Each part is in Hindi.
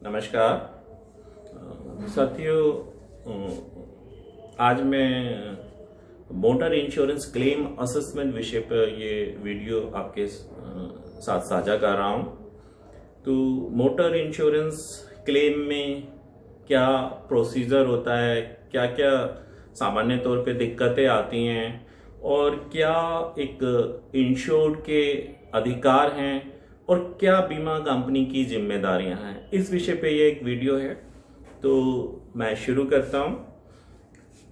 नमस्कार साथियों, आज मैं मोटर इंश्योरेंस क्लेम असेसमेंट विषय पर ये वीडियो आपके साथ साझा कर रहा हूँ। तो मोटर इंश्योरेंस क्लेम में क्या प्रोसीजर होता है, क्या क्या सामान्य तौर पे दिक्कतें आती हैं और क्या एक इंश्योर्ड के अधिकार हैं और क्या बीमा कंपनी की जिम्मेदारियां हैं, इस विषय पे ये एक वीडियो है। तो मैं शुरू करता हूं।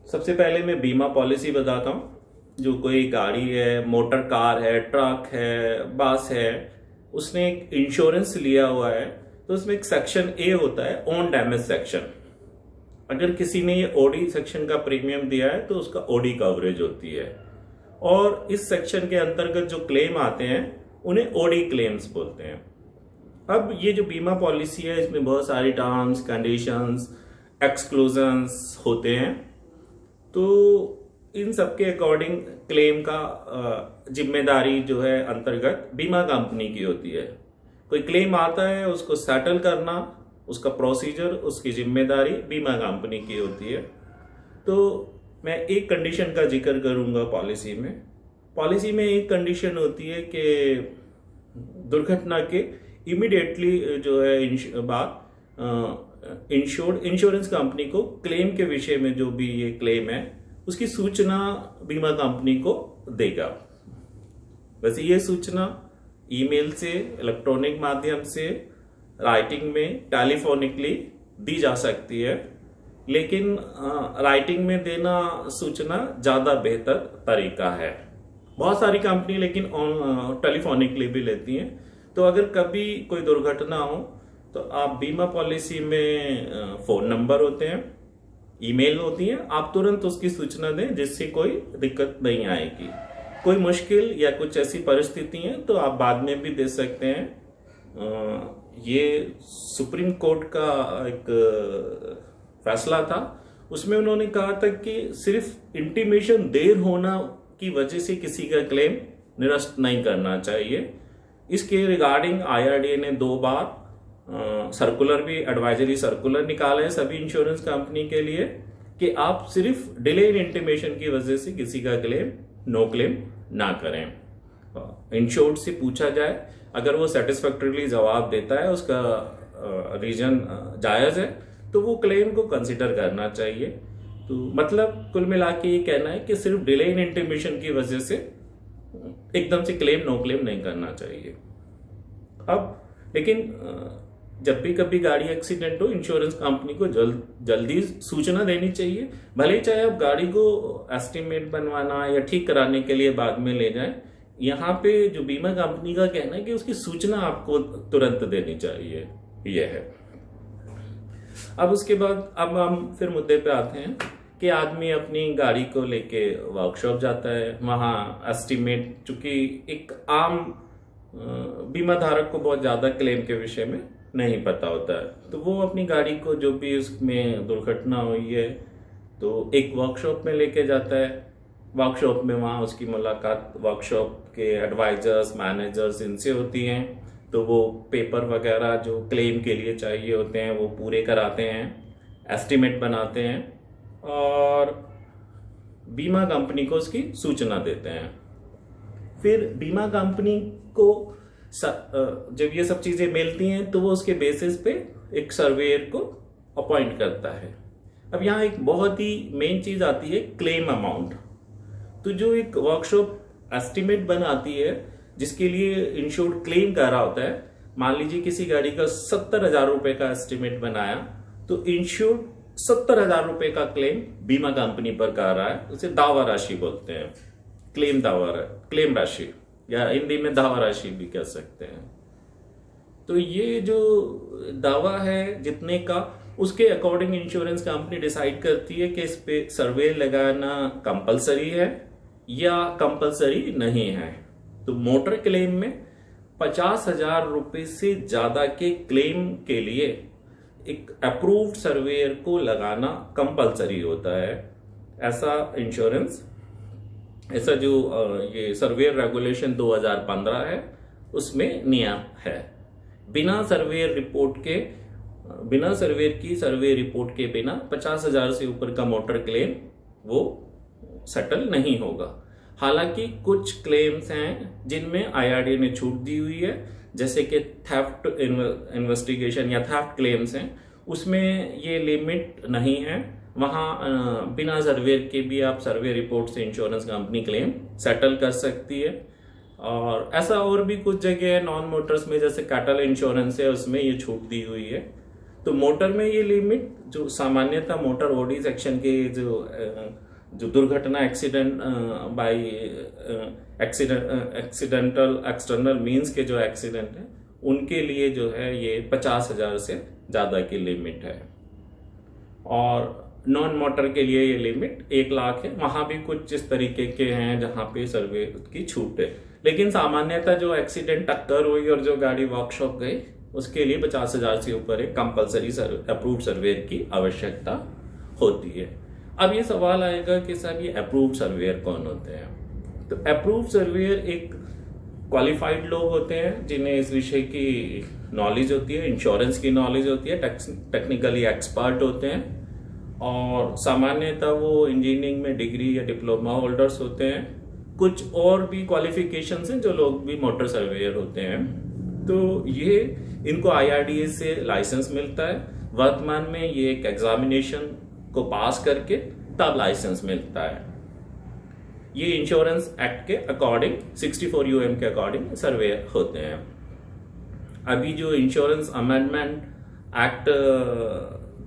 सबसे पहले मैं बीमा पॉलिसी बताता हूं। जो कोई गाड़ी है, मोटर कार है, ट्रक है, बस है, उसने एक इंश्योरेंस लिया हुआ है तो उसमें एक सेक्शन ए होता है, ओन डैमेज सेक्शन। अगर किसी ने ये ओडी सेक्शन का प्रीमियम दिया है तो उसका ओडी कवरेज होती है और इस सेक्शन के अंतर्गत जो क्लेम आते हैं उन्हें ओडी क्लेम्स बोलते हैं। अब ये जो बीमा पॉलिसी है इसमें बहुत सारी टर्म्स, कंडीशंस, एक्सक्लूजन्स होते हैं। तो इन सब के अकॉर्डिंग क्लेम का जिम्मेदारी जो है अंतर्गत बीमा कंपनी की होती है। कोई क्लेम आता है उसको सेटल करना, उसका प्रोसीजर, उसकी जिम्मेदारी बीमा कंपनी की होती है। तो मैं एक कंडीशन का जिक्र करूंगा पॉलिसी में। पॉलिसी में एक कंडीशन होती है कि दुर्घटना के इमीडिएटली जो है इंश्योरेंस कंपनी को क्लेम के विषय में जो भी ये क्लेम है उसकी सूचना बीमा कंपनी को देगा। वैसे ये सूचना ईमेल से, इलेक्ट्रॉनिक माध्यम से, राइटिंग में, टेलीफोनिकली दी जा सकती है, लेकिन राइटिंग में देना सूचना ज्यादा बेहतर तरीका है। बहुत सारी कंपनी लेकिन टेलीफोनिकली भी लेती हैं। तो अगर कभी कोई दुर्घटना हो तो आप बीमा पॉलिसी में फोन नंबर होते हैं, ईमेल होती है, आप तुरंत उसकी सूचना दें जिससे कोई दिक्कत नहीं आएगी। कोई मुश्किल या कुछ ऐसी परिस्थिति है तो आप बाद में भी दे सकते हैं। ये सुप्रीम कोर्ट का एक फैसला था, उसमें उन्होंने कहा था कि सिर्फ इंटीमेशन देर होना की वजह से किसी का क्लेम निरस्त नहीं करना चाहिए। इसके रिगार्डिंग आईआरडीए ने 2 बार सर्कुलर भी, एडवाइजरी सर्कुलर निकाले हैं सभी इंश्योरेंस कंपनी के लिए कि आप सिर्फ डिले इन इंटीमेशन की वजह से किसी का क्लेम, नो क्लेम ना करें। इंश्योर्ड से पूछा जाए, अगर वो सेटिस्फैक्टरीली जवाब देता है, उसका रीजन जायज है, तो वो क्लेम को कंसिडर करना चाहिए। तो मतलब कुल मिला के ये कहना है कि सिर्फ डिले इन इंटीमेशन की वजह से एकदम से क्लेम, नो क्लेम नहीं करना चाहिए। अब लेकिन जब भी कभी गाड़ी एक्सीडेंट हो, इंश्योरेंस कंपनी को जल्दी सूचना देनी चाहिए। भले ही चाहे आप गाड़ी को एस्टिमेट बनवाना या ठीक कराने के लिए बाद में ले जाएं, यहाँ पे जो बीमा कंपनी का कहना है कि उसकी सूचना आपको तुरंत देनी चाहिए, यह है। अब उसके बाद अब हम फिर मुद्दे पे आते हैं कि आदमी अपनी गाड़ी को लेके वर्कशॉप जाता है। वहाँ एस्टिमेट, चूंकि एक आम बीमा धारक को बहुत ज्यादा क्लेम के विषय में नहीं पता होता है, तो वो अपनी गाड़ी को, जो भी उसमें दुर्घटना हुई है, तो एक वर्कशॉप में लेके जाता है। वर्कशॉप में वहाँ उसकी मुलाकात वर्कशॉप के एडवाइजर्स, मैनेजर्स, इनसे होती हैं। तो वो पेपर वगैरह जो क्लेम के लिए चाहिए होते हैं वो पूरे कराते हैं, एस्टिमेट बनाते हैं और बीमा कंपनी को उसकी सूचना देते हैं। फिर बीमा कंपनी को जब ये सब चीजें मिलती हैं तो वो उसके बेसिस पे एक सर्वेयर को अपॉइंट करता है। अब यहाँ एक बहुत ही मेन चीज आती है, क्लेम अमाउंट। तो जो एक वर्कशॉप एस्टिमेट बनाती है जिसके लिए इंश्योर्ड क्लेम कर रहा होता है, मान लीजिए किसी गाड़ी का 70,000 रुपए का एस्टिमेट बनाया, तो इंश्योर्ड 70,000 रुपए का क्लेम बीमा कंपनी पर कर रहा है, उसे दावा राशि बोलते हैं। क्लेम राशि, या हिंदी में दावा राशि भी कह सकते हैं। तो ये जो दावा है जितने का, उसके अकॉर्डिंग इंश्योरेंस कंपनी डिसाइड करती है कि इस पे सर्वे लगाना कंपलसरी है या कंपलसरी नहीं है। तो मोटर क्लेम में 50,000 रुपए से ज्यादा के क्लेम के लिए एक अप्रूव्ड सर्वेयर को लगाना कंपलसरी होता है। ऐसा इंश्योरेंस, ऐसा जो ये सर्वेयर रेगुलेशन 2015 है उसमें नियम है। बिना सर्वेयर रिपोर्ट के बिना सर्वेयर की सर्वे रिपोर्ट के बिना 50,000 से ऊपर का मोटर क्लेम वो सेटल नहीं होगा। हालांकि कुछ क्लेम्स हैं जिनमें आईआरडीए ने छूट दी हुई है, जैसे कि थेफ्ट इन्वेस्टिगेशन या थेफ्ट क्लेम्स हैं, उसमें ये लिमिट नहीं है। वहाँ बिना सर्वेयर के भी आप सर्वे रिपोर्ट से इंश्योरेंस कंपनी क्लेम सेटल कर सकती है। और ऐसा और भी कुछ जगह है नॉन मोटर्स में, जैसे कैटल इंश्योरेंस है, उसमें ये छूट दी हुई है। तो मोटर में ये लिमिट जो सामान्यतः मोटर ओडी सेक्शन के जो दुर्घटना accident by accidental external means के जो एक्सीडेंट है उनके लिए जो है ये 50,000 से ज्यादा की लिमिट है। और नॉन मोटर के लिए ये लिमिट 1 लाख है। वहां भी कुछ इस तरीके के हैं जहां पे सर्वे की छूट है, लेकिन सामान्यतः जो एक्सीडेंट टक्कर हुई और जो गाड़ी वर्कशॉप गई उसके लिए 50,000 से ऊपर एक कंपलसरी अप्रूव्ड सर्वेयर की आवश्यकता होती है। अब ये सवाल आएगा कि साहब ये अप्रूव्ड सर्वेयर कौन होते हैं? तो अप्रूव्ड सर्वेयर एक क्वालिफाइड लोग होते हैं जिन्हें इस विषय की नॉलेज होती है, इंश्योरेंस की नॉलेज होती है, टेक्निकली एक्सपर्ट होते हैं, और सामान्यतः वो इंजीनियरिंग में डिग्री या डिप्लोमा होल्डर्स होते हैं। कुछ और भी क्वालिफिकेशंस हैं जो लोग भी मोटर सर्वेयर होते हैं। तो ये इनको आईआरडीए से लाइसेंस मिलता है। वर्तमान में ये एक एग्जामिनेशन को पास करके तब लाइसेंस मिलता है। ये इंश्योरेंस एक्ट के अकॉर्डिंग 64 यूएम के अकॉर्डिंग सर्वेयर होते हैं। अभी जो insurance amendment act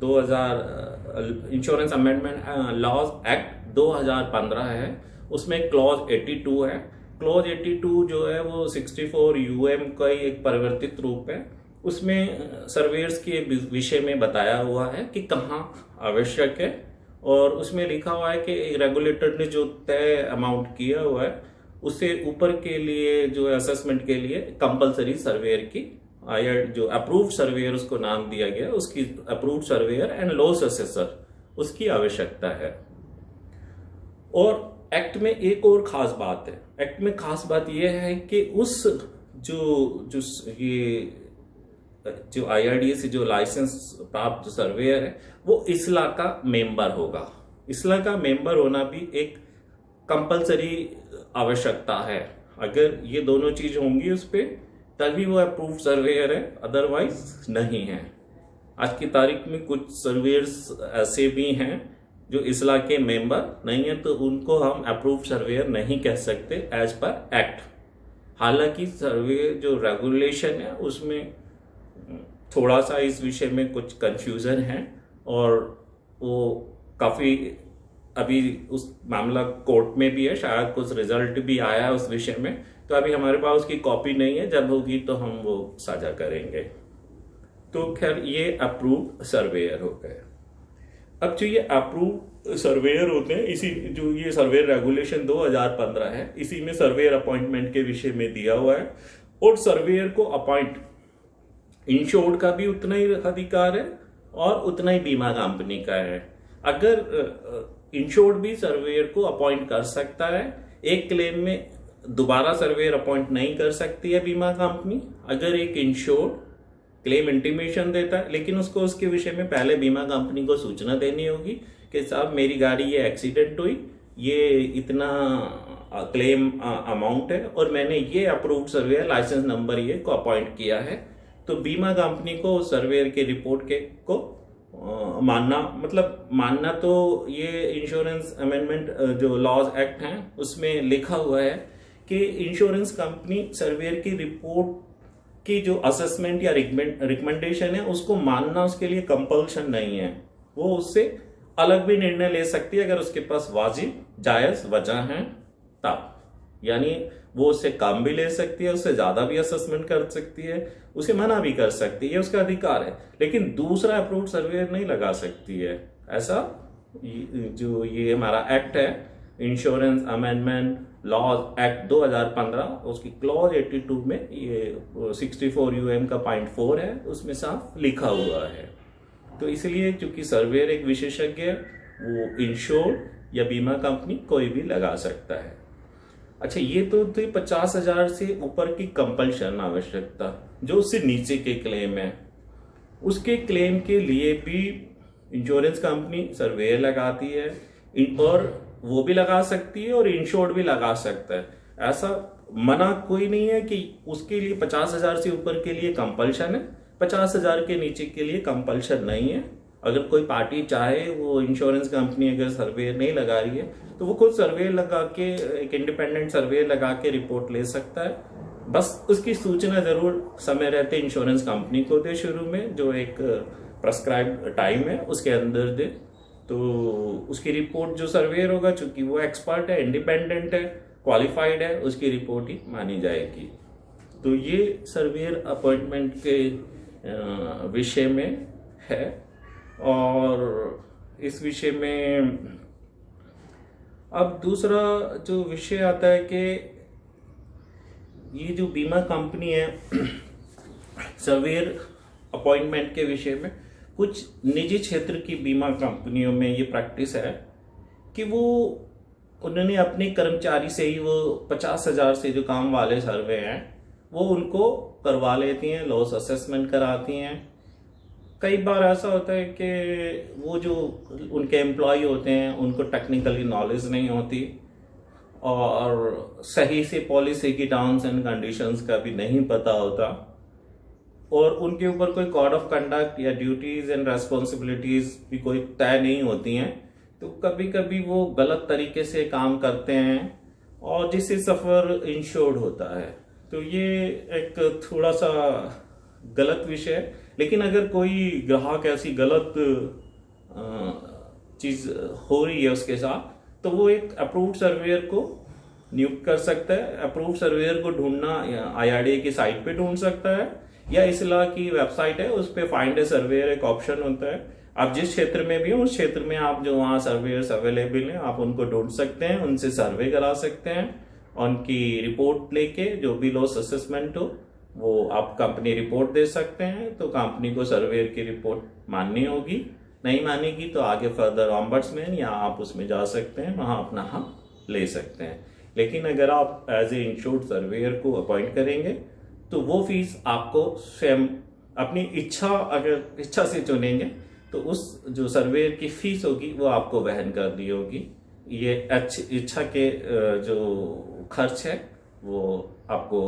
2000 insurance amendment laws act 2015 है, उसमें क्लॉज 82 है। क्लॉज 82 जो है वो 64 यूएम का ही एक परिवर्तित रूप है। उसमें सर्वेयर्स के विषय में बताया हुआ है कि कहाँ आवश्यक है, और उसमें लिखा हुआ है कि रेगुलेटर ने जो तय अमाउंट किया हुआ है उससे ऊपर के लिए जो असेसमेंट के लिए कंपलसरी सर्वेयर की जो अप्रूव्ड सर्वेयर उसको नाम दिया गया, उसकी approved surveyor and loss assessor उसकी आवश्यकता है। और एक्ट में एक और खास बात है। एक्ट में खास बात यह है कि उस जो आईआरडीए से जो लाइसेंस प्राप्त जो सर्वेयर है वो इस्ला का मेंबर होगा। इस्ला का मेंबर होना भी एक कंपलसरी आवश्यकता है। अगर ये दोनों चीज होंगी उस पर तभी वो अप्रूव्ड सर्वेयर है, अदरवाइज नहीं है। आज की तारीख में कुछ सर्वेयर्स ऐसे भी हैं जो इस्ला के मेंबर नहीं है, तो उनको हम अप्रूव्ड सर्वेयर नहीं कह सकते एज पर एक्ट। हालांकि सर्वे जो रेगुलेशन है उसमें थोड़ा सा इस विषय में कुछ कंफ्यूजन है, और वो काफी अभी उस मामला कोर्ट में भी है, शायद कुछ रिजल्ट भी आया है उस विषय में। तो अभी हमारे पास उसकी कॉपी नहीं है, जब होगी तो हम वो साझा करेंगे। तो खैर ये अप्रूव्ड सर्वेयर हो गए। अब जो ये अप्रूव्ड सर्वेयर होते हैं, इसी जो ये सर्वेयर रेगुलेशन 2015 है, इसी में सर्वेयर अपॉइंटमेंट के विषय में दिया हुआ है। और सर्वेयर को अपॉइंट इंश्योर्ड का भी उतना ही अधिकार है और उतना ही बीमा कंपनी का है। अगर इंश्योर्ड भी सर्वेयर को अपॉइंट कर सकता है, एक क्लेम में दोबारा सर्वेयर अपॉइंट नहीं कर सकती है बीमा कंपनी। अगर एक इंश्योर्ड क्लेम इंटीमेशन देता है, लेकिन उसको उसके विषय में पहले बीमा कंपनी को सूचना देनी होगी कि साहब मेरी गाड़ी ये एक्सीडेंट हुई, ये इतना क्लेम अमाउंट है और मैंने ये अप्रूव्ड सर्वेयर लाइसेंस नंबर ये को अपॉइंट किया है। तो बीमा कंपनी को सर्वेयर के रिपोर्ट के को मानना, मतलब मानना तो ये इंश्योरेंस अमेंडमेंट जो लॉज एक्ट हैं उसमें लिखा हुआ है कि इंश्योरेंस कंपनी सर्वेयर की रिपोर्ट की जो असेसमेंट या रिकमेंडेशन है उसको मानना उसके लिए कंपल्शन नहीं है। वो उससे अलग भी निर्णय ले सकती है अगर उसके पास वाजिब जायज वजह है तब। यानी वो उससे कम भी ले सकती है, उससे ज्यादा भी असेसमेंट कर सकती है, उसे मना भी कर सकती है, उसका अधिकार है। लेकिन दूसरा अप्रूव्ड सर्वेयर नहीं लगा सकती है। ऐसा जो ये हमारा एक्ट है इंश्योरेंस अमेंडमेंट लॉज एक्ट 2015, उसकी क्लॉज 82 में ये 64 यूएम का पॉइंट 4 है, उसमें साफ लिखा हुआ है। तो इसलिए चूंकि सर्वेयर एक विशेषज्ञ है, वो इंश्योर्ड या बीमा कंपनी कोई भी लगा सकता है। अच्छा, ये तो थी 50,000 से ऊपर की कंपल्शन आवश्यकता। जो उससे नीचे के क्लेम है, उसके क्लेम के लिए भी इंश्योरेंस कंपनी सर्वेयर लगाती है, और वो भी लगा सकती है और इंश्योर्ड भी लगा सकता है। ऐसा मना कोई नहीं है कि उसके लिए 50,000 से ऊपर के लिए कंपल्शन है, 50,000 के नीचे के लिए कंपल्शन नहीं है। अगर कोई पार्टी चाहे, वो इंश्योरेंस कंपनी अगर सर्वेयर नहीं लगा रही है तो वो खुद सर्वे लगा के, एक इंडिपेंडेंट सर्वे लगा के रिपोर्ट ले सकता है। बस उसकी सूचना जरूर समय रहते इंश्योरेंस कंपनी को दे, शुरू में जो एक प्रेस्क्राइब टाइम है उसके अंदर दे, तो उसकी रिपोर्ट जो सर्वेयर होगा, चूंकि वो एक्सपर्ट है, इंडिपेंडेंट है, क्वालिफाइड है, उसकी रिपोर्ट ही मानी जाएगी। तो ये सर्वेयर अपॉइंटमेंट के विषय में है। और इस विषय में अब दूसरा जो विषय आता है कि ये जो बीमा कंपनी है सर्वेयर अपॉइंटमेंट के विषय में, कुछ निजी क्षेत्र की बीमा कंपनियों में ये प्रैक्टिस है कि वो उन्होंने अपने कर्मचारी से ही वो 50,000 से जो काम वाले सर्वे हैं वो उनको करवा लेती हैं, लॉस असेसमेंट कराती हैं। कई बार ऐसा होता है कि वो जो उनके एम्प्लॉय होते हैं उनको टेक्निकली नॉलेज नहीं होती और सही से पॉलिसी की टर्म्स एंड कंडीशंस का भी नहीं पता होता, और उनके ऊपर कोई कोड ऑफ कंडक्ट या ड्यूटीज एंड रेस्पॉन्सिबिलिटीज भी कोई तय नहीं होती हैं। तो कभी कभी वो गलत तरीके से काम करते हैं और जिससे सफ़र इंश्योर्ड होता है। तो ये एक थोड़ा सा गलत विषय है। लेकिन अगर कोई ग्राहक ऐसी गलत चीज़ हो रही है उसके साथ, तो वो एक अप्रूव्ड सर्वेयर को नियुक्त कर सकता है। अप्रूव्ड सर्वेयर को ढूंढना IRDA की साइट पे ढूंढ सकता है, या इसला की वेबसाइट है उस पर फाइंड ए सर्वेयर एक ऑप्शन होता है। आप जिस क्षेत्र में भी हो उस क्षेत्र में आप जो वहाँ सर्वेयर्स अवेलेबल हैं आप उनको ढूंढ सकते हैं, उनसे सर्वे करा सकते हैं, उनकी रिपोर्ट लेके जो भी लॉस असेसमेंट हो वो आप कंपनी रिपोर्ट दे सकते हैं। तो कंपनी को सर्वेयर की रिपोर्ट माननी होगी, नहीं मानेगी तो आगे फर्दर ऑम्बड्समैन या आप उसमें जा सकते हैं, वहाँ अपना हक ले सकते हैं। लेकिन अगर आप एज ए इंश्योर्ड सर्वेयर को अपॉइंट करेंगे तो वो फीस आपको स्वयं अपनी इच्छा, अगर इच्छा से चुनेंगे तो उस जो सर्वेयर की फीस होगी वो आपको वहन करनी होगी। ये इच्छा के जो खर्च है वो आपको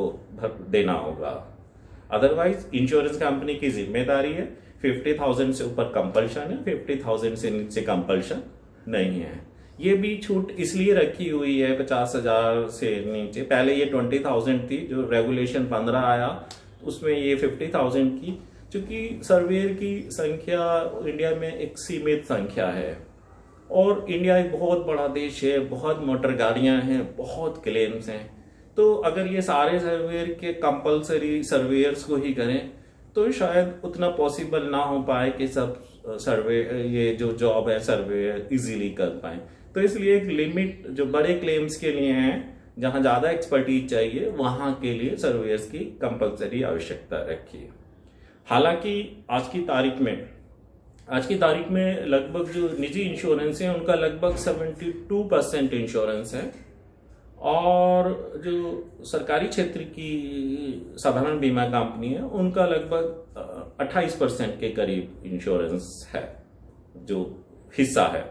देना होगा। अदरवाइज इंश्योरेंस कंपनी की जिम्मेदारी है। 50,000 से ऊपर कंपल्शन है, 50,000 से नीचे कंपल्शन नहीं है। ये भी छूट इसलिए रखी हुई है 50,000 से नीचे। पहले ये 20,000 थी, जो रेगुलेशन 15 आया उसमें ये 50,000 की, क्योंकि सर्वेयर की संख्या इंडिया में एक सीमित संख्या है और इंडिया एक बहुत बड़ा देश है, बहुत मोटर गाड़ियां हैं, बहुत क्लेम्स हैं। तो अगर ये सारे सर्वेयर के कंपलसरी सर्वेयर्स को ही करें तो शायद उतना पॉसिबल ना हो पाए कि सब सर्वे ये जो जॉब है सर्वेयर इजीली कर पाए। तो इसलिए एक लिमिट जो बड़े क्लेम्स के लिए है, जहां ज्यादा एक्सपर्टीज चाहिए, वहां के लिए सर्वेयर्स की कंपलसरी आवश्यकता रखी है। हालांकि आज की तारीख में लगभग जो निजी इंश्योरेंस है उनका लगभग 72% इंश्योरेंस है, और जो सरकारी क्षेत्र की साधारण बीमा कंपनी है उनका लगभग 28% के करीब इंश्योरेंस है जो हिस्सा है।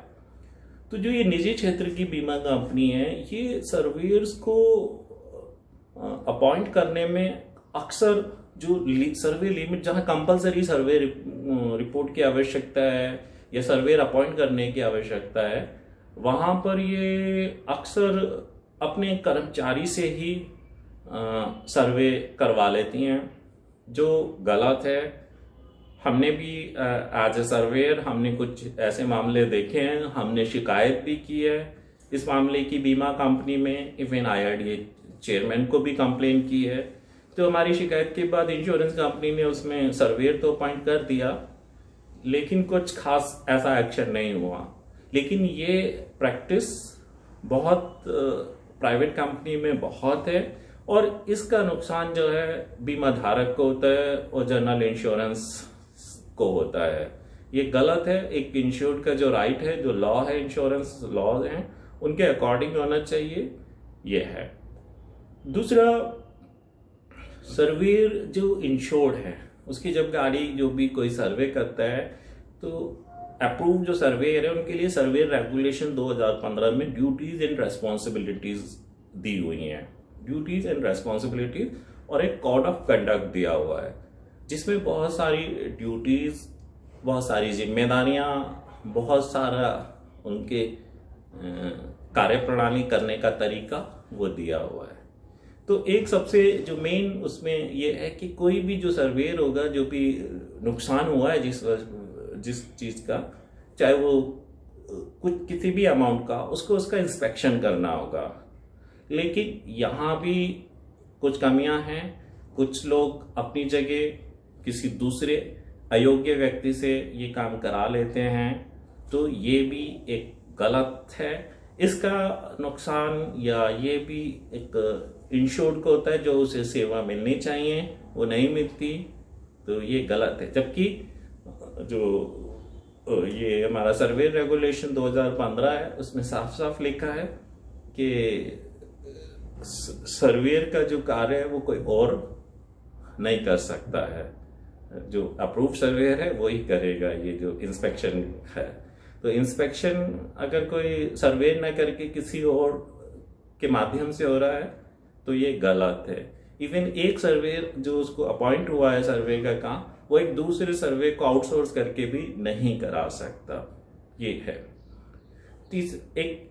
तो जो ये निजी क्षेत्र की बीमा कंपनी है, ये सर्वेयर्स को अपॉइंट करने में अक्सर जो सर्वे लिमिट, जहां कंपलसरी सर्वे रिपोर्ट की आवश्यकता है या सर्वेयर अपॉइंट करने की आवश्यकता है, वहां पर ये अक्सर अपने कर्मचारी से ही सर्वे करवा लेती हैं, जो गलत है। हमने भी एज ए सर्वेयर हमने कुछ ऐसे मामले देखे हैं, हमने शिकायत भी की है इस मामले की बीमा कंपनी में, इवन IRDA चेयरमैन को भी कंप्लेन की है। तो हमारी शिकायत के बाद इंश्योरेंस कंपनी ने उसमें सर्वेयर तो अपॉइंट कर दिया, लेकिन कुछ खास ऐसा एक्शन नहीं हुआ। लेकिन ये प्रैक्टिस बहुत प्राइवेट कंपनी में बहुत है, और इसका नुकसान जो है बीमा धारक को होता है और जनरल इंश्योरेंस को होता है। ये गलत है। एक इंश्योर्ड का जो राइट है, जो लॉ है, इंश्योरेंस लॉ हैं, उनके अकॉर्डिंग होना चाहिए, ये है। दूसरा, सर्वेयर जो इंश्योर्ड है उसकी जब गाड़ी जो भी कोई सर्वे करता है तो अप्रूव जो सर्वेयर है उनके लिए सर्वेयर रेगुलेशन 2015 में ड्यूटीज एंड रेस्पॉन्सिबिलिटीज दी हुई हैं, ड्यूटीज एंड रेस्पॉन्सिबिलिटीज, और एक कोड ऑफ कंडक्ट दिया हुआ है जिसमें बहुत सारी ड्यूटीज, बहुत सारी जिम्मेदारियां, बहुत सारा उनके कार्यप्रणाली करने का तरीका वो दिया हुआ है। तो एक सबसे जो मेन उसमें ये है कि कोई भी जो सर्वेयर होगा, जो भी नुकसान हुआ है जिस चीज का, चाहे वो कुछ किसी भी अमाउंट का, उसको उसका इंस्पेक्शन करना होगा। लेकिन यहाँ भी कुछ कमियां हैं, कुछ लोग अपनी जगह किसी दूसरे अयोग्य व्यक्ति से ये काम करा लेते हैं, तो ये भी एक गलत है। इसका नुकसान या ये भी एक इंश्योर्ड को होता है, जो उसे सेवा मिलनी चाहिए वो नहीं मिलती, तो ये गलत है। जबकि जो ये हमारा सर्वे रेगुलेशन 2015 है उसमें साफ साफ लिखा है कि सर्वेयर का जो कार्य है वो कोई और नहीं कर सकता है, जो अप्रूव सर्वेयर है वही करेगा ये जो इंस्पेक्शन है। तो इंस्पेक्शन अगर कोई सर्वे न करके किसी और के माध्यम से हो रहा है तो ये गलत है। इवन एक सर्वेयर जो उसको अपॉइंट हुआ है सर्वे का काम, वो एक दूसरे सर्वे को आउटसोर्स करके भी नहीं करा सकता, ये है।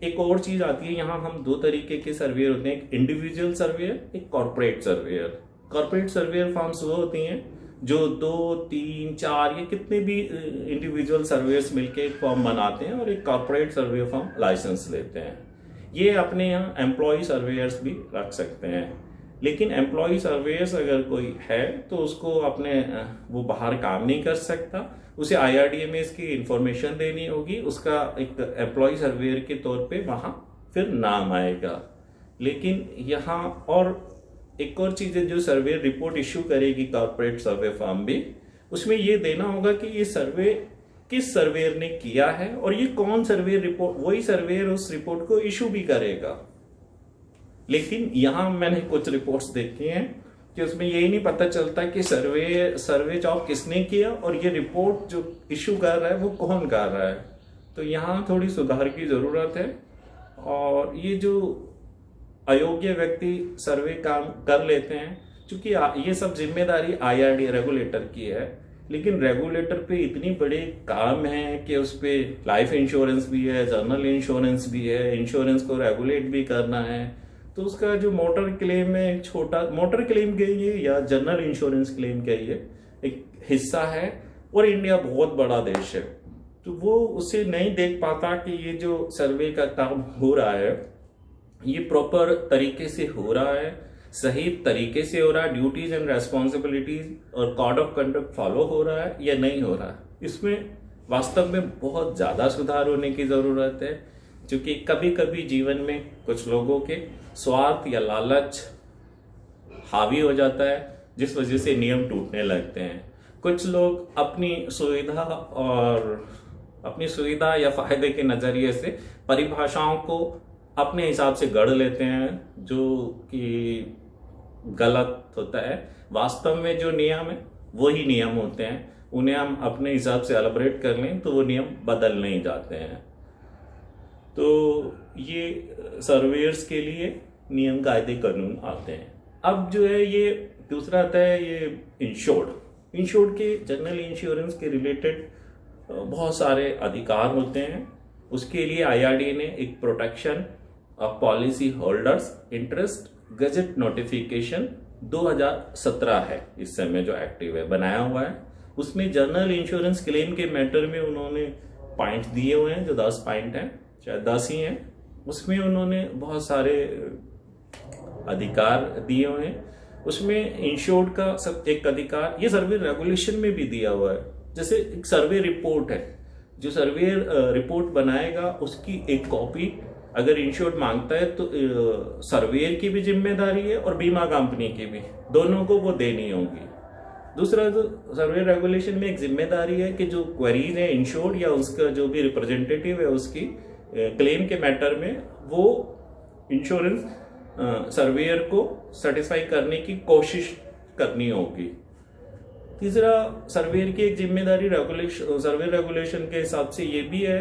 एक और चीज आती है, यहाँ हम दो तरीके के सर्वेयर होते हैं, एक इंडिविजुअल सर्वेयर, एक corporate surveyor. Corporate surveyor forms वो होती हैं जो 2, 3, 4 या कितने भी इंडिविजुअल सर्वेयर्स मिलके एक फॉर्म बनाते हैं और एक कॉर्पोरेट सर्वे फॉर्म लाइसेंस लेते हैं। ये अपने यहाँ एम्प्लॉय सर्वेयर्स भी रख सकते हैं, लेकिन एम्प्लॉय सर्वेयर्स अगर कोई है तो उसको अपने वो बाहर काम नहीं कर सकता, उसे IRDA में इसकी इंफॉर्मेशन देनी होगी, उसका एक एम्प्लॉय सर्वेयर के तौर पे वहां फिर नाम आएगा। लेकिन यहाँ और एक और चीज है, जो सर्वे रिपोर्ट इश्यू करेगी कॉर्पोरेट सर्वे फर्म भी, उसमें ये देना होगा कि ये सर्वे किस सर्वेयर ने किया है और ये कौन सर्वे रिपोर्ट, वही सर्वेयर उस रिपोर्ट को इश्यू भी करेगा। लेकिन यहां मैंने कुछ रिपोर्ट्स देखी हैं कि उसमें यही नहीं पता चलता कि सर्वे जॉब किसने किया और ये रिपोर्ट जो इश्यू कर रहा है वो कौन कर रहा है। तो यहाँ थोड़ी सुधार की जरूरत है। और ये जो अयोग्य व्यक्ति सर्वे काम कर लेते हैं, क्योंकि ये सब जिम्मेदारी IRDA रेगुलेटर की है, लेकिन रेगुलेटर पे इतनी बड़े काम है कि उस पे लाइफ इंश्योरेंस भी है, जनरल इंश्योरेंस भी है, इंश्योरेंस को रेगुलेट भी करना है। तो उसका जो मोटर क्लेम है, छोटा मोटर क्लेम कहिए या जनरल इंश्योरेंस क्लेम कहिए, एक हिस्सा है। और इंडिया बहुत बड़ा देश है, तो वो उसे नहीं देख पाता कि ये जो सर्वे का काम हो रहा है ये प्रॉपर तरीके से हो रहा है, सही तरीके से हो रहा है, ड्यूटीज एंड रेस्पॉन्सिबिलिटीज और कोड ऑफ कंडक्ट फॉलो हो रहा है या नहीं हो रहा है। इसमें वास्तव में बहुत ज्यादा सुधार होने की जरूरत है, क्योंकि कभी कभी जीवन में कुछ लोगों के स्वार्थ या लालच हावी हो जाता है, जिस वजह से नियम टूटने लगते हैं। कुछ लोग अपनी सुविधा या फायदे के नजरिए से परिभाषाओं को अपने हिसाब से गढ़ लेते हैं, जो कि गलत होता है। वास्तव में जो नियम है वही नियम होते हैं, उन्हें हम अपने हिसाब से एलैबोरेट कर लें तो वो नियम बदल नहीं जाते हैं। तो ये सर्वेयर्स के लिए नियम कायदे कानून आते हैं। अब जो है ये दूसरा आता है ये इंश्योर्ड के जनरल इंश्योरेंस के रिलेटेड बहुत सारे अधिकार होते हैं। उसके लिए IRDA ने एक protection of policy holders interest gazette notification 2017 है इस समय जो एक्टिव है, बनाया हुआ है। उसमें जनरल इंश्योरेंस क्लेम के मैटर में उन्होंने पॉइंट दिए हुए हैं, जो 10 पॉइंट हैं, शायद 10 ही हैं। उसमें उन्होंने बहुत सारे अधिकार दिए हुए हैं। उसमें इंश्योर्ड का सब एक अधिकार ये सर्वे रेगुलेशन में भी दिया हुआ है। जैसे एक सर्वे रिपोर्ट है, जो सर्वे रिपोर्ट बनाएगा उसकी एक कॉपी अगर इंश्योर्ड मांगता है तो सर्वेयर की भी जिम्मेदारी है और बीमा कंपनी की भी, दोनों को वो देनी होगी। दूसरा, जो सर्वे रेगुलेशन में एक जिम्मेदारी है कि जो क्वेरीज है इंश्योर्ड या उसका जो भी रिप्रेजेंटेटिव है उसकी क्लेम के मैटर में, वो इंश्योरेंस सर्वेयर को सेटिस्फाई करने की कोशिश करनी होगी। तीसरा, सर्वेयर की एक जिम्मेदारी सर्वे रेगुलेशन के हिसाब से ये भी है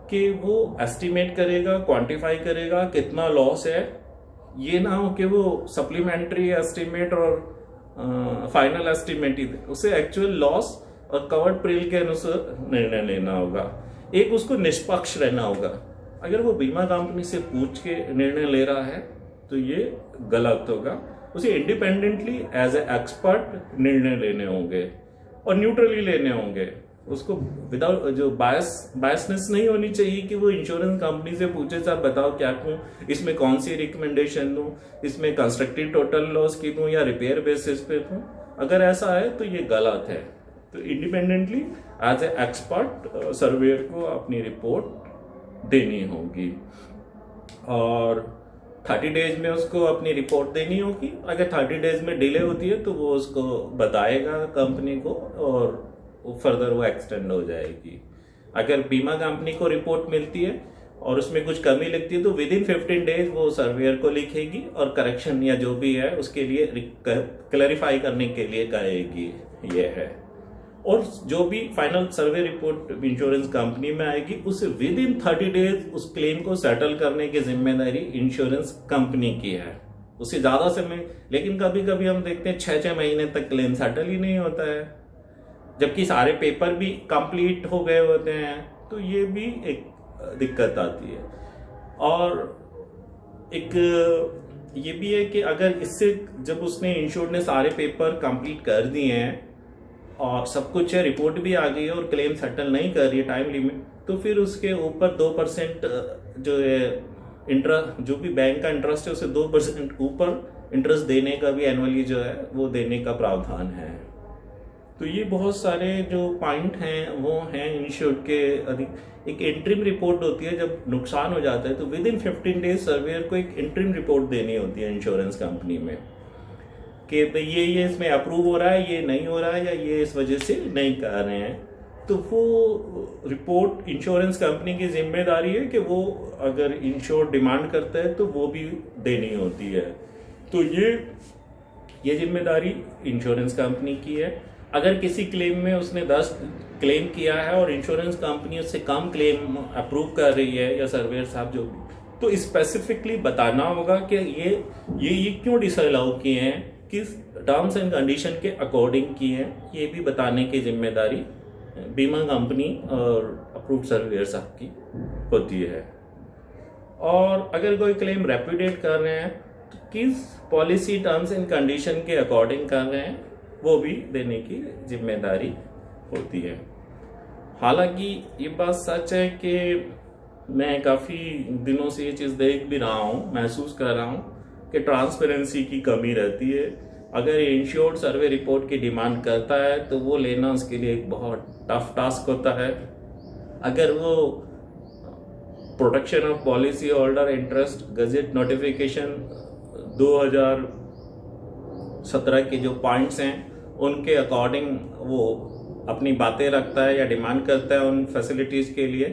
कि वो एस्टिमेट करेगा, क्वांटिफाई करेगा कितना लॉस है। ये ना हो कि वो सप्लीमेंट्री एस्टिमेट और फाइनल एस्टिमेट ही दे, उसे एक्चुअल लॉस और कवर्ड प्रिल के अनुसार निर्णय लेना होगा। एक उसको निष्पक्ष रहना होगा। अगर वो बीमा कंपनी से पूछ के निर्णय ले रहा है तो ये गलत होगा। उसे इंडिपेंडेंटली एज ए एक्सपर्ट निर्णय लेने होंगे और न्यूट्रली लेने होंगे। उसको विदाउट जो बायसनेस नहीं होनी चाहिए कि वो इंश्योरेंस कंपनी से पूछे साहब बताओ क्या दूं, इसमें कौन सी रिकमेंडेशन दूं, इसमें कंस्ट्रक्टिव टोटल लॉस की दूं या रिपेयर बेसिस पे दूं। अगर ऐसा है तो ये गलत है। तो independently as a expert surveyor को अपनी रिपोर्ट देनी होगी और 30 डेज में उसको अपनी रिपोर्ट देनी होगी। अगर 30 डेज में डिले होती है तो वो उसको बताएगा कंपनी को और फर्दर वो एक्सटेंड हो जाएगी। अगर बीमा कंपनी को रिपोर्ट मिलती है और उसमें कुछ कमी लगती है तो विद इन 15 डेज वो सर्वेयर को लिखेगी और करेक्शन या जो भी है उसके लिए क्लैरिफाई करने के लिए कहेगी। ये है। और जो भी final survey report insurance company में आएगी उसे विद इन 30 डेज उस क्लेम को सेटल करने की जिम्मेदारी इंश्योरेंस कंपनी की है। उससे ज्यादा समय, लेकिन कभी कभी हम देखते हैं 6-6 महीने तक क्लेम सेटल ही नहीं होता है, जबकि सारे पेपर भी कंप्लीट हो गए होते हैं। तो ये भी एक दिक्कत आती है। और एक ये भी है कि अगर इससे जब उसने इंश्योर्ड ने सारे पेपर कंप्लीट कर दिए हैं और सब कुछ है, रिपोर्ट भी आ गई है और क्लेम सेटल नहीं कर रही है टाइम लिमिट, तो फिर उसके ऊपर 2% जो है जो भी बैंक का इंटरेस्ट है उसे 2% ऊपर इंटरेस्ट देने का भी एनुअली जो है वो देने का प्रावधान है। तो ये बहुत सारे जो पॉइंट हैं वो हैं इंश्योर्ड के अधिक। एक इंटरिम रिपोर्ट होती है जब नुकसान हो जाता है तो विद इन 15 डेज सर्वेयर को एक इंटरिम रिपोर्ट देनी होती है इंश्योरेंस कंपनी में कि ये इसमें अप्रूव हो रहा है, ये नहीं हो रहा है या ये इस वजह से नहीं कर रहे हैं। तो वो रिपोर्ट इंश्योरेंस कंपनी की जिम्मेदारी है कि वो अगर इंश्योर डिमांड करता है तो वो भी देनी होती है। तो ये जिम्मेदारी इंश्योरेंस कंपनी की है। अगर किसी क्लेम में उसने 10 क्लेम किया है और इंश्योरेंस कंपनी उससे कम क्लेम अप्रूव कर रही है या सर्वेयर साहब जो भी, तो स्पेसिफिकली बताना होगा कि ये क्यों डिसअलाउ किए हैं, किस टर्म्स एंड कंडीशन के अकॉर्डिंग किए हैं। ये भी बताने की जिम्मेदारी बीमा कंपनी और अप्रूव्ड सर्वेयर साहब की होती है। और अगर कोई क्लेम रेप्यूडिएट कर रहे हैं तो किस पॉलिसी टर्म्स एंड कंडीशन के अकॉर्डिंग कर रहे हैं वो भी देने की जिम्मेदारी होती है। हालांकि ये बात सच है कि मैं काफ़ी दिनों से ये चीज़ देख भी रहा हूँ, महसूस कर रहा हूँ कि ट्रांसपेरेंसी की कमी रहती है। अगर इंश्योर्ड सर्वे रिपोर्ट की डिमांड करता है तो वो लेना उसके लिए एक बहुत टफ टास्क होता है। अगर वो protection of policy holder interest gazette notification 2017 के जो पॉइंट्स हैं उनके अकॉर्डिंग वो अपनी बातें रखता है या डिमांड करता है उन फैसिलिटीज़ के लिए,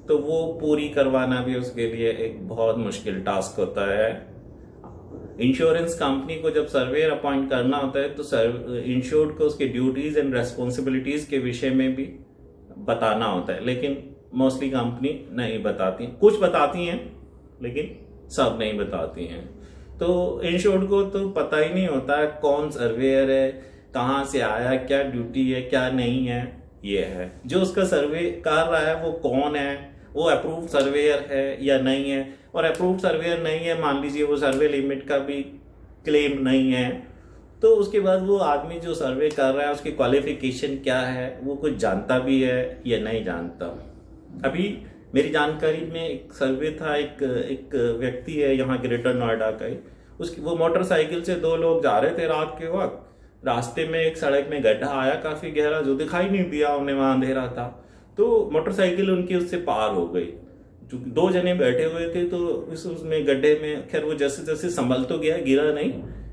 तो वो पूरी करवाना भी उसके लिए एक बहुत मुश्किल टास्क होता है। इंश्योरेंस कंपनी को जब सर्वेयर अपॉइंट करना होता है तो इंश्योर्ड को उसके ड्यूटीज एंड रेस्पॉन्सिबिलिटीज के विषय में भी बताना होता है, लेकिन मोस्टली कंपनी नहीं बताती। कुछ बताती हैं लेकिन सब नहीं बताती हैं। तो इंश्योर्ड को तो पता ही नहीं होता है कौन सर्वेयर है, कहाँ से आया, क्या ड्यूटी है, क्या नहीं है। ये है जो उसका सर्वे कर रहा है वो कौन है, वो अप्रूव्ड सर्वेयर है या नहीं है। और अप्रूव्ड सर्वेयर नहीं है, मान लीजिए वो सर्वे लिमिट का भी क्लेम नहीं है, तो उसके बाद वो आदमी जो सर्वे कर रहा है उसकी क्वालिफिकेशन क्या है, वो कुछ जानता भी है या नहीं जानता। अभी मेरी जानकारी में एक सर्वे था, एक व्यक्ति है यहाँ ग्रेटर नोएडा का ही, उसकी वो मोटरसाइकिल से 2 लोग जा रहे थे रात के वक्त। रास्ते में एक सड़क में गड्ढा आया काफी गहरा जो दिखाई नहीं दिया उन्हें, वहां अंधेरा था, तो मोटरसाइकिल उनकी उससे पार हो गई। जो 2 जने बैठे हुए थे तो उसमें गड्ढे में, खैर वो जैसे जैसे संभल तो गया, गिरा नहीं,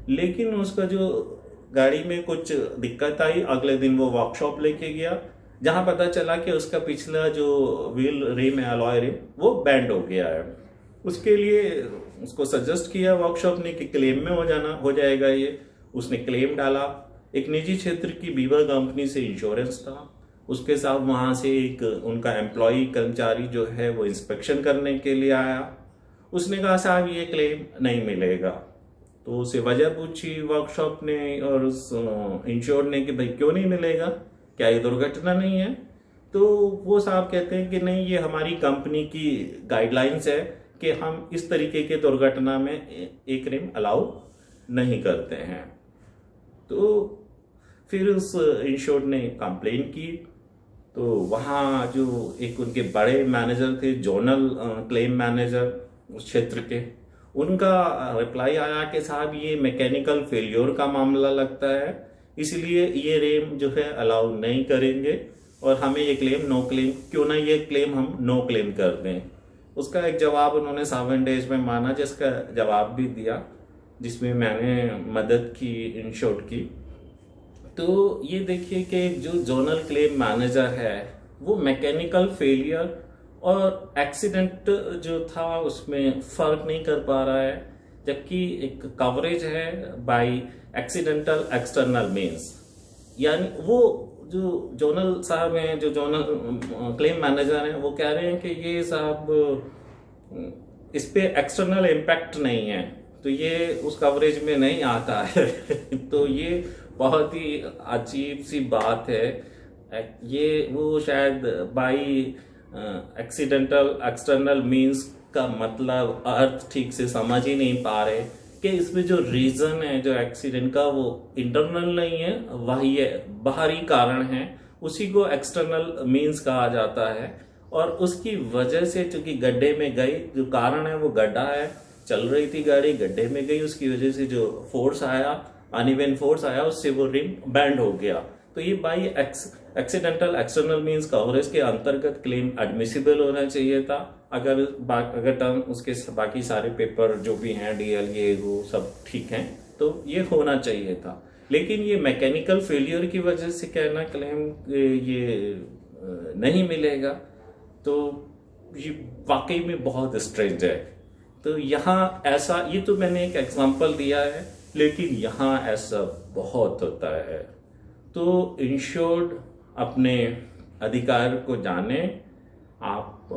लेकिन उसका जो गाड़ी में कुछ दिक्कत आई। अगले दिन वो वर्कशॉप लेके गया, जहां पता चला कि उसका पिछला जो व्हील रिम है, अलॉय रिम, वो बैंड हो गया है। उसके लिए उसको सजेस्ट किया वर्कशॉप ने कि क्लेम में हो जाएगा ये। उसने क्लेम डाला, एक निजी क्षेत्र की बीमा कंपनी से इंश्योरेंस था। उसके साथ वहां से एक उनका एम्प्लॉय कर्मचारी जो है वो इंस्पेक्शन करने के लिए आया। उसने कहा साहब ये क्लेम नहीं मिलेगा। तो उसे वजह पूछी वर्कशॉप ने और उस इंश्योर ने कि भाई क्यों नहीं मिलेगा, क्या ये दुर्घटना नहीं है? तो वो साहब कहते हैं कि नहीं, ये हमारी कंपनी की गाइडलाइंस है कि हम इस तरीके के दुर्घटना में एक क्लेम अलाउ नहीं करते हैं। तो फिर उस इंश्योर ने कंप्लेन की। तो वहाँ जो एक उनके बड़े मैनेजर थे, जोनल क्लेम मैनेजर उस क्षेत्र के, उनका रिप्लाई आया कि साहब ये मैकेनिकल फेलियर का मामला लगता है, इसलिए ये रेम जो है अलाउ नहीं करेंगे और हमें ये क्लेम नो क्लेम, क्यों ना ये क्लेम हम नो क्लेम कर दें। उसका एक जवाब उन्होंने 7 डेज में माना, जिसका जवाब भी दिया, जिसमें मैंने मदद की इंश्योर्ड की। तो ये देखिए कि जो जोनल क्लेम मैनेजर है वो मैकेनिकल फेलियर और एक्सीडेंट जो था उसमें फर्क नहीं कर पा रहा है, जबकि एक कवरेज है बाय एक्सीडेंटल एक्सटर्नल मीन्स। यानी वो जो जोनल साहब हैं, जो जोनल क्लेम मैनेजर हैं, वो कह रहे हैं कि ये साहब इस पे एक्सटर्नल इम्पैक्ट नहीं है, तो ये उस कवरेज में नहीं आता है। तो ये बहुत ही अजीब सी बात है। ये वो शायद बाई एक्सीडेंटल एक्सटर्नल मीन्स का मतलब अर्थ ठीक से समझ ही नहीं पा रहे कि इसमें जो रीजन है जो एक्सीडेंट का वो इंटरनल नहीं है, वही है बाहरी कारण है, उसी को एक्सटर्नल मीन्स कहा जाता है। और उसकी वजह से चूंकि गड्ढे में गई, जो कारण है वो गड्ढा है, चल रही थी गाड़ी, गड्ढे में गई, उसकी वजह से जो फोर्स आया, अनइवन फोर्स आया, उससे वो रिम बैंड हो गया। तो ये by accidental external means coverage के अंतर्गत क्लेम एडमिसिबल होना चाहिए था, अगर टर्म उसके बाकी सारे पेपर जो भी हैं, डीएल ये वो सब ठीक हैं, तो ये होना चाहिए था। लेकिन ये मैकेनिकल फेलियर की वजह से कहना क्लेम ये नहीं मिलेगा, तो ये वाकई में बहुत स्ट्रेंज है। तो यहाँ ऐसा, ये तो मैंने एक एग्जांपल दिया है, लेकिन यहाँ ऐसा बहुत होता है। तो इंश्योर्ड अपने अधिकार को जाने, आप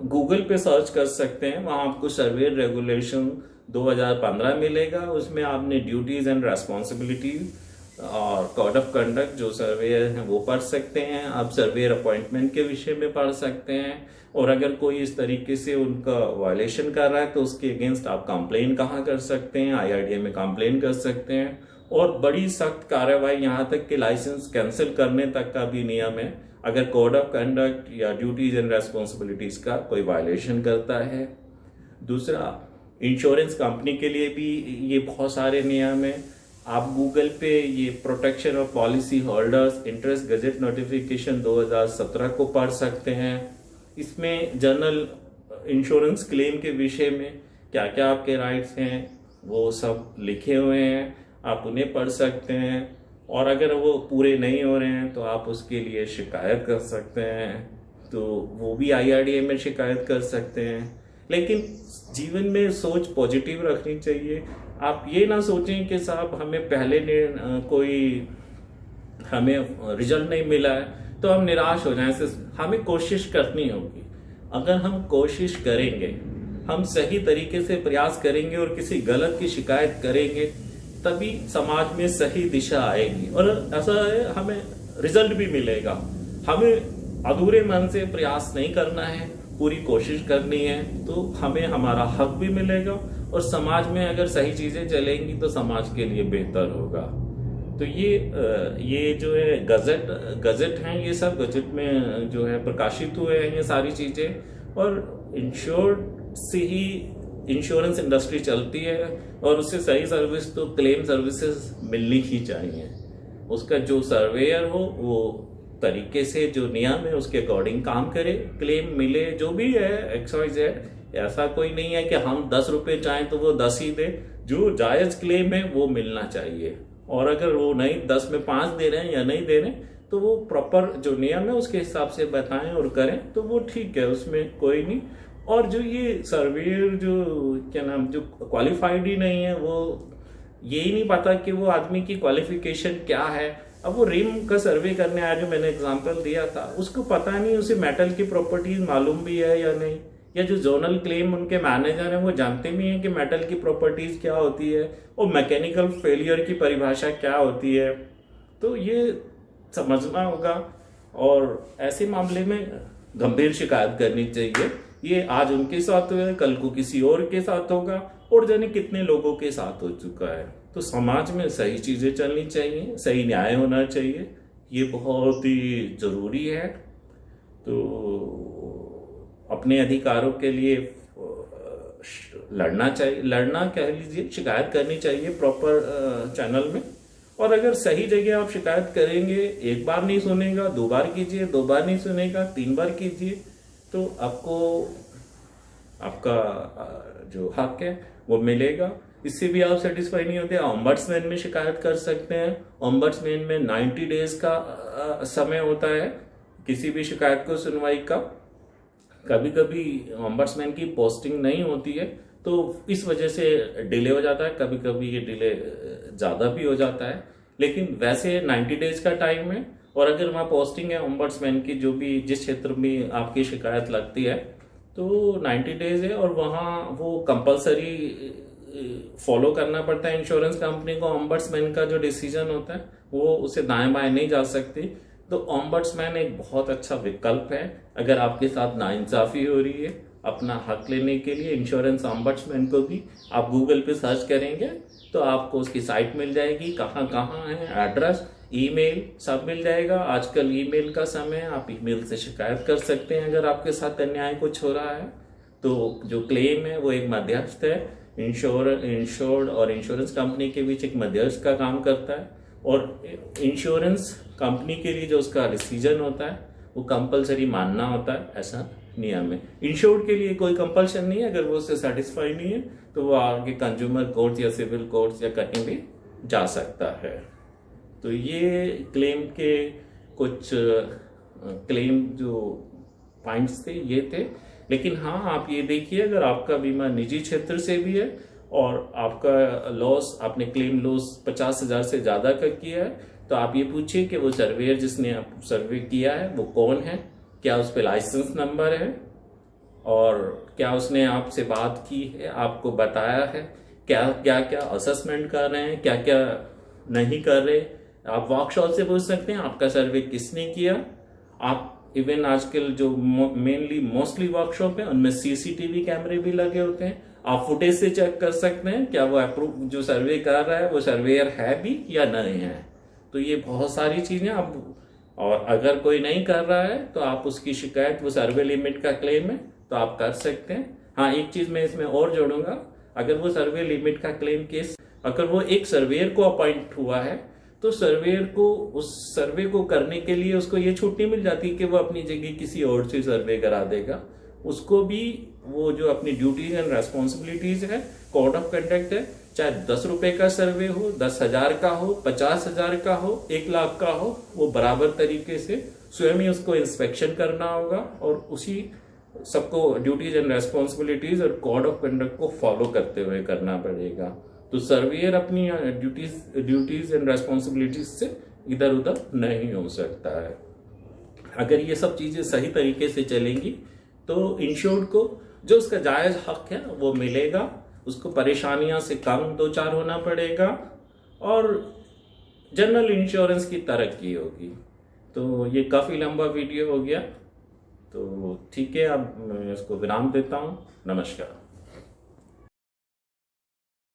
गूगल पे सर्च कर सकते हैं, वहाँ आपको सर्वे रेगुलेशन 2015 मिलेगा। उसमें आपने ड्यूटीज एंड रेस्पॉन्सिबिलिटीज और कोड ऑफ कंडक्ट जो सर्वेयर हैं वो पढ़ सकते हैं। आप सर्वेयर अपॉइंटमेंट के विषय में पढ़ सकते हैं, और अगर कोई इस तरीके से उनका वायलेशन कर रहा है तो उसके अगेंस्ट आप कंप्लेन कहाँ कर सकते हैं, IRDA में कंप्लेन कर सकते हैं। और बड़ी सख्त कार्रवाई, यहाँ तक कि लाइसेंस कैंसिल करने तक का भी नियम है अगर कोड ऑफ कंडक्ट या ड्यूटीज एंड रेस्पॉन्सिबिलिटीज का कोई वायलेशन करता है। दूसरा, इंश्योरेंस कंपनी के लिए भी ये बहुत सारे नियम है। आप गूगल पे ये protection of policy holders interest gazette notification 2017 को पढ़ सकते हैं। इसमें जनरल इंश्योरेंस क्लेम के विषय में क्या क्या आपके राइट्स हैं वो सब लिखे हुए हैं, आप उन्हें पढ़ सकते हैं। और अगर वो पूरे नहीं हो रहे हैं तो आप उसके लिए शिकायत कर सकते हैं, तो वो भी IRDA में शिकायत कर सकते हैं। लेकिन जीवन में सोच पॉजिटिव रखनी चाहिए। आप ये ना सोचें कि साहब हमें पहले ने कोई हमें रिजल्ट नहीं मिला है तो हम निराश हो जाएं। हमें कोशिश करनी होगी। अगर हम कोशिश करेंगे, हम सही तरीके से प्रयास करेंगे और किसी गलत की शिकायत करेंगे, तभी समाज में सही दिशा आएगी और ऐसा है हमें रिजल्ट भी मिलेगा। हमें अधूरे मन से प्रयास नहीं करना है, पूरी कोशिश करनी है, तो हमें हमारा हक भी मिलेगा और समाज में अगर सही चीजें चलेंगी तो समाज के लिए बेहतर होगा। तो ये जो है गजट हैं, ये सब गजट में जो है प्रकाशित हुए हैं ये सारी चीजें। और इंश्योर्ड से ही इंश्योरेंस इंडस्ट्री चलती है और उससे सही सर्विस तो क्लेम सर्विसेज मिलनी ही चाहिए। उसका जो सर्वेयर हो वो तरीके से जो नियम है उसके अकॉर्डिंग काम करे, क्लेम मिले, जो भी है XYZ। ऐसा कोई नहीं है कि हम 10 रुपए चाहें तो वो 10 ही दे, जो जायज क्लेम है वो मिलना चाहिए। और अगर वो नहीं 10 में 5 दे रहे हैं या नहीं दे रहे तो वो प्रॉपर जो नियम है उसके हिसाब से बताएं और करें तो वो ठीक है, उसमें कोई नहीं। और जो ये सर्वेयर जो क्या नाम जो क्वालिफाइड ही नहीं है वो ये ही नहीं पता कि वो आदमी की क्वालिफिकेशन क्या है। अब वो रिम का सर्वे करने आया, जो मैंने एग्जांपल दिया था, उसको पता नहीं उसे मेटल की प्रॉपर्टीज मालूम भी है या नहीं, या जो जोनल क्लेम उनके मैनेजर हैं वो जानते भी हैं कि मेटल की प्रॉपर्टीज क्या होती है और मैकेनिकल फेलियर की परिभाषा क्या होती है। तो ये समझना होगा और ऐसे मामले में गंभीर शिकायत करनी चाहिए। ये आज उनके साथ हुआ है, कल को किसी और के साथ होगा और जाने कितने लोगों के साथ हो चुका है। तो समाज में सही चीजें चलनी चाहिए, सही न्याय होना चाहिए, ये बहुत ही जरूरी है। तो अपने अधिकारों के लिए लड़ना चाहिए, लड़ना कह लीजिए, शिकायत करनी चाहिए प्रॉपर चैनल में। और अगर सही जगह आप शिकायत करेंगे, एक बार नहीं सुनेगा, 2 बार कीजिए, 2 बार नहीं सुनेगा, 3 बार कीजिए, तो आपको आपका जो हक है वो मिलेगा। इससे भी आप सेटिस्फाई नहीं होते, ओम्बड्समैन में शिकायत कर सकते हैं। ओम्बड्समैन में 90 डेज का समय होता है किसी भी शिकायत को सुनवाई का। कभी कभी ओम्बड्समैन की पोस्टिंग नहीं होती है तो इस वजह से डिले हो जाता है, कभी कभी ये डिले ज्यादा भी हो जाता है, लेकिन वैसे 90 डेज का टाइम है। और अगर वहाँ पोस्टिंग है ओम्बड्समैन की, जो भी जिस क्षेत्र में आपकी शिकायत लगती है, तो 90 डेज है और वहाँ वो कंपलसरी फॉलो करना पड़ता है इंश्योरेंस कंपनी को। ओम्बड्समैन का जो डिसीजन होता है वो उसे दाएं बाएं नहीं जा सकती। तो ओम्बड्समैन एक बहुत अच्छा विकल्प है अगर आपके साथ नाइंसाफी हो रही है। अपना हक लेने के लिए इंश्योरेंस ओम्बड्समैन को भी आप गूगल पे सर्च करेंगे तो आपको उसकी साइट मिल जाएगी, कहाँ कहाँ है, एड्रेस, ईमेल सब मिल जाएगा। आजकल ईमेल का समय है, आप ईमेल से शिकायत कर सकते हैं अगर आपके साथ अन्याय कुछ हो रहा है। तो जो क्लेम है वो एक मध्यस्थ है, इंश्योर्ड और इंश्योरेंस कंपनी के बीच एक मध्यस्थ का काम करता है। और इंश्योरेंस कंपनी के लिए जो उसका डिसीजन होता है वो कंपलसरी मानना होता है, ऐसा नियम है। इंश्योर्ड के लिए कोई कंपल्शन नहीं है, अगर वो उससे सेटिस्फाई नहीं है तो वो आगे कंज्यूमर कोर्ट या सिविल कोर्ट या कहीं भी जा सकता है। तो ये क्लेम के कुछ क्लेम जो पॉइंट्स थे ये थे। लेकिन हाँ, आप ये देखिए, अगर आपका बीमा निजी क्षेत्र से भी है और आपका लॉस, आपने क्लेम लॉस 50,000 से ज्यादा का किया है, तो आप ये पूछिए कि वो सर्वेयर जिसने आप सर्वे किया है वो कौन है, क्या उस पर लाइसेंस नंबर है, और क्या उसने आपसे बात की है, आपको बताया है क्या क्या क्या असेसमेंट कर रहे हैं, क्या क्या नहीं कर रहे। आप वर्कशॉप से पूछ सकते हैं आपका सर्वे किसने किया। आप इवन आजकल जो मेनली मोस्टली वर्कशॉप है उनमें सीसीटीवी कैमरे भी लगे होते हैं, आप फुटेज से चेक कर सकते हैं क्या वो अप्रूव जो सर्वे कर रहा है वो सर्वेयर है भी या नहीं है। तो ये बहुत सारी चीजें आप, और अगर कोई नहीं कर रहा है तो आप उसकी शिकायत, वो सर्वे लिमिट का क्लेम है तो आप कर सकते हैं। हाँ, एक चीज मैं इसमें और जोड़ूंगा, अगर वो सर्वे लिमिट का क्लेम केस, अगर वो एक सर्वेयर को अपॉइंट हुआ है तो सर्वेयर को उस सर्वे को करने के लिए उसको ये छूट नहीं मिल जाती कि वो अपनी जगह किसी और से सर्वे करा देगा। उसको भी वो जो अपनी ड्यूटीज एंड रेस्पॉन्सिबिलिटीज है, कोड ऑफ कंडक्ट है, चाहे 10 रुपए का सर्वे हो, 10,000 का हो, 50,000 का हो, 1 लाख का हो, वो बराबर तरीके से स्वयं ही उसको इंस्पेक्शन करना होगा और उसी सबको ड्यूटीज एंड रेस्पॉन्सिबिलिटीज और कोड ऑफ कंडक्ट को फॉलो करते हुए करना पड़ेगा। तो सर्वेयर अपनी ड्यूटीज एंड रेस्पॉन्सिबिलिटीज से इधर उधर नहीं हो सकता है। अगर ये सब चीजें सही तरीके से चलेंगी तो इंश्योर्ड को जो उसका जायज हक है वो मिलेगा, उसको परेशानियां से कम 2-4 होना पड़ेगा और जनरल इंश्योरेंस की तरक्की होगी। तो ये काफी लंबा वीडियो हो गया, तो ठीक है, अब मैं इसको विराम देता हूँ। नमस्कार।